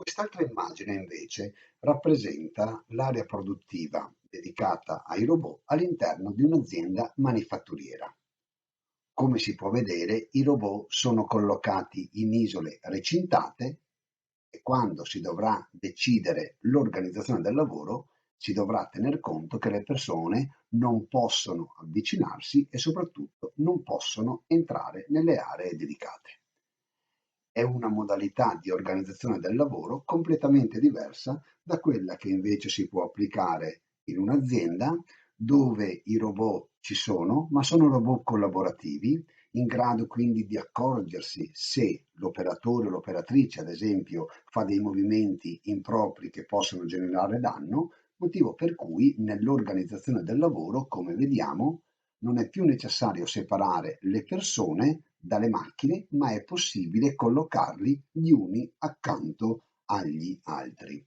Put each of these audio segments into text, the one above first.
Quest'altra immagine invece rappresenta l'area produttiva dedicata ai robot all'interno di un'azienda manifatturiera. Come si può vedere, i robot sono collocati in isole recintate e quando si dovrà decidere l'organizzazione del lavoro, si dovrà tener conto che le persone non possono avvicinarsi e soprattutto non possono entrare nelle aree dedicate. È una modalità di organizzazione del lavoro completamente diversa da quella che invece si può applicare in un'azienda dove i robot ci sono, ma sono robot collaborativi, in grado quindi di accorgersi se l'operatore o l'operatrice, ad esempio, fa dei movimenti impropri che possono generare danno, motivo per cui nell'organizzazione del lavoro, come vediamo, non è più necessario separare le persone dalle macchine, ma è possibile collocarli gli uni accanto agli altri.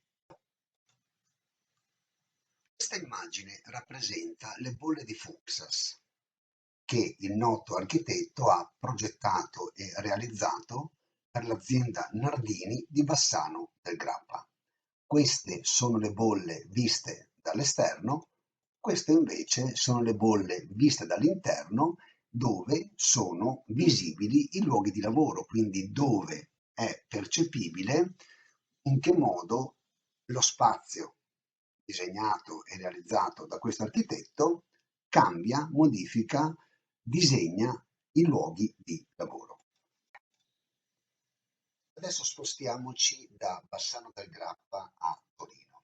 Questa immagine rappresenta le bolle di Fuxas, che il noto architetto ha progettato e realizzato per l'azienda Nardini di Bassano del Grappa. Queste sono le bolle viste dall'esterno, queste invece sono le bolle viste dall'interno dove sono visibili i luoghi di lavoro, quindi dove è percepibile in che modo lo spazio disegnato e realizzato da questo architetto cambia, modifica, disegna i luoghi di lavoro. Adesso spostiamoci da Bassano del Grappa a Torino.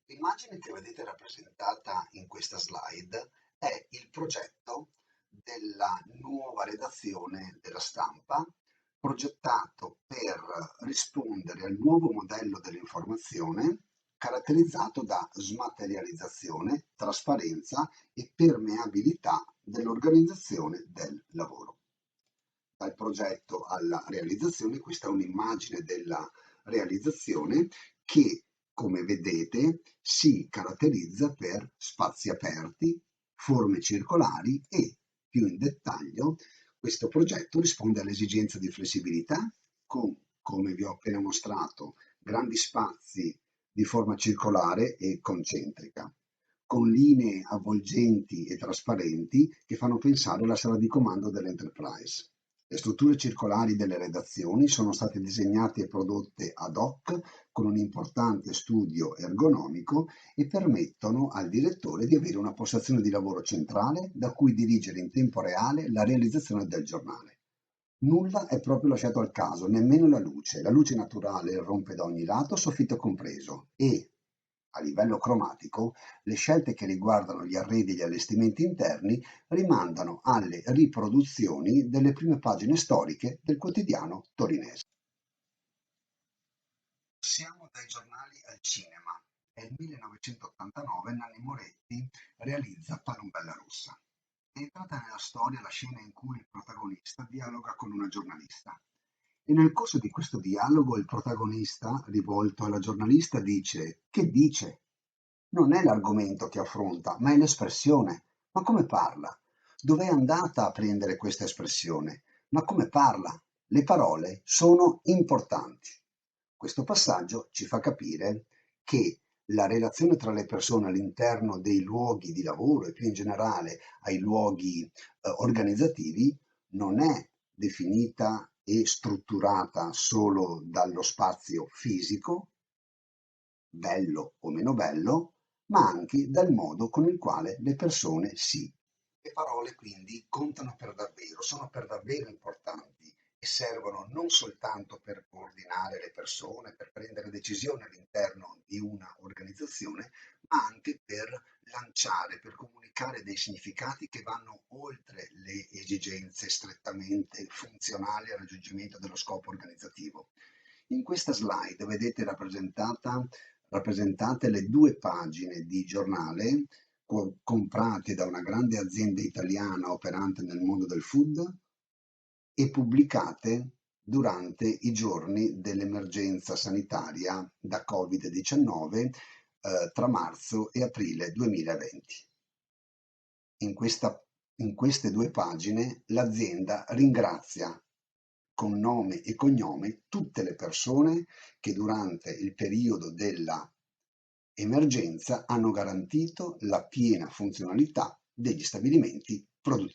L'immagine che vedete rappresentata in questa slide è il progetto della nuova redazione della Stampa, progettato per rispondere al nuovo modello dell'informazione caratterizzato da smaterializzazione, trasparenza e permeabilità dell'organizzazione del lavoro. Dal progetto alla realizzazione, questa è un'immagine della realizzazione che, come vedete, si caratterizza per spazi aperti, forme circolari e, più in dettaglio, questo progetto risponde all'esigenza di flessibilità con, come vi ho appena mostrato, grandi spazi di forma circolare e concentrica, con linee avvolgenti e trasparenti che fanno pensare alla sala di comando dell'Enterprise. Le strutture circolari delle redazioni sono state disegnate e prodotte ad hoc con un importante studio ergonomico e permettono al direttore di avere una postazione di lavoro centrale da cui dirigere in tempo reale la realizzazione del giornale. Nulla è proprio lasciato al caso, nemmeno la luce. La luce naturale rompe da ogni lato, soffitto compreso, e a livello cromatico, le scelte che riguardano gli arredi e gli allestimenti interni rimandano alle riproduzioni delle prime pagine storiche del quotidiano torinese. Passiamo dai giornali al cinema. Nel 1989 Nanni Moretti realizza Palombella Rossa. È entrata nella storia la scena in cui il protagonista dialoga con una giornalista. E nel corso di questo dialogo il protagonista, rivolto alla giornalista, dice: "Che dice? Non è l'argomento che affronta, ma è l'espressione. Ma come parla? Dov'è andata a prendere questa espressione? Ma come parla? Le parole sono importanti." Questo passaggio ci fa capire che la relazione tra le persone all'interno dei luoghi di lavoro e più in generale ai luoghi organizzativi non è definita e strutturata solo dallo spazio fisico, bello o meno bello, ma anche dal modo con il quale le persone si. Le parole quindi contano per davvero, sono per davvero importanti e servono non soltanto per coordinare le persone, per prendere decisioni all'interno di una organizzazione, ma anche per lanciare, per comunicare dei significati che vanno oltre le esigenze strettamente funzionali al raggiungimento dello scopo organizzativo. In questa slide vedete rappresentate le due pagine di giornale comprate da una grande azienda italiana operante nel mondo del food e pubblicate durante i giorni dell'emergenza sanitaria da Covid-19 tra marzo e aprile 2020. In queste due pagine l'azienda ringrazia con nome e cognome tutte le persone che durante il periodo della emergenza hanno garantito la piena funzionalità degli stabilimenti produttivi.